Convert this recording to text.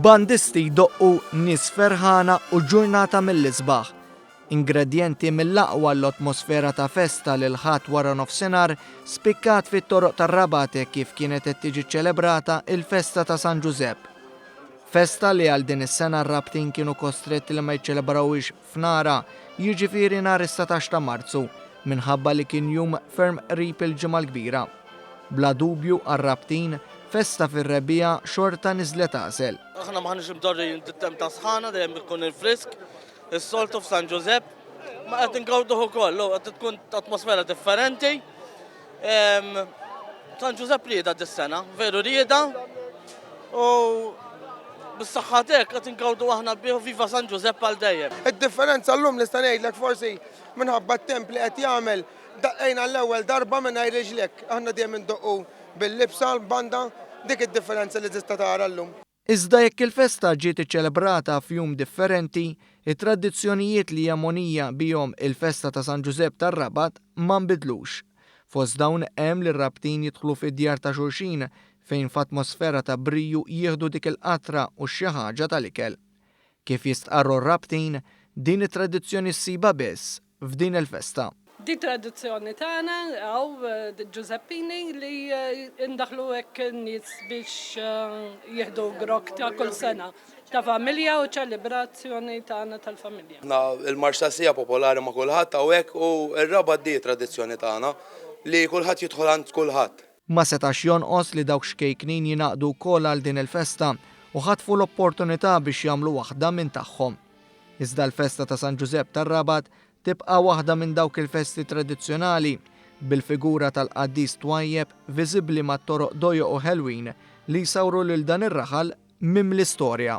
Bandisti jdoqqu nies ferħana u ġurnata mill-isbaħ. Ingredjenti mill-aqwa l-atmosfera ta' festa lil ħadd wara nofsinhar spikkat fit-toroq tar-Rabat kif kienet qed tiġi ċċelebrata il-festa ta' San Giuseppe. Festa li għal din is-sena r-rabtin kienu kostretti li ma jiċċelebrawhiex f'nara, jiġifieri nhar is-17 ta' Marzu, minħabba li kien jum ferm qrib il-ġimgħa l-kbira. Bla dubju għar-rabtin festa fir-rebbiegħa xorta niżlet għasel. Aħna maħniex imdorri tem ta' sħana dejjem ikun il-frisk, is-soltu f'San Giuseppe, ma qed ingawduh ukoll, qed tkun atmosfera differenti. San Giuseppe rieda dis-sena, veru rieda, u bis-saħħa hekk qed ingawdu aħna bih viva San Giuseppe għal dejjem. Id-differenza llum nista' ngħidlek forsi minħabba t-temp li qed jagħmel daqqejna l-ewwel darba mingħajr riġlek, aħna dejjem indoqqu bil-libsa l-banda, dik id-differenza li tista' tara llum. Iżda jekk il-festa ġiet iċċelebrata f'jum differenti, it-tradizzjonijiet li jammonija bihom il-festa ta' San Giuseppe tar-Rabat ma nbidlux. Fost dawn hemm li r-rabtin jidħlu fid-djar ta' xulxin fejn f'atmosfera ta' briju jieħdu dik il-qatra u xi ħaġa tal-ikel. Kif jistqarru r-rabtin, din it-tradizzjoni ssiba biss f'din il-festa. Di tradizzjoni tagħna għaw Giuseppini li indaħlu hekk nies biex jieħdu grok ta' kull sena ta' familja u ċelebrazzjoni tagħna tal-familja. Il-marxasija popolari ma' kulħadd hawnhekk u r-Rabat di tradizzjoni tagħna li kulħadd jidħol għand kulħadd. Ma setax jonqos li dawk xkejknin jingħaqdu wkoll għal din il-festa u ħatfu l-opportunità biex jagħmlu waħda minn tagħhom. Iżda l-festa ta' San Giuseppe tar-Rabat tibqa' waħda minn dawk il-festi tradizzjonali bil-figura tal-qaddis twajjeb viżibbli mat-toroq dojo u Halloween li jsawru lil dan ir-raħal mim l-istorja.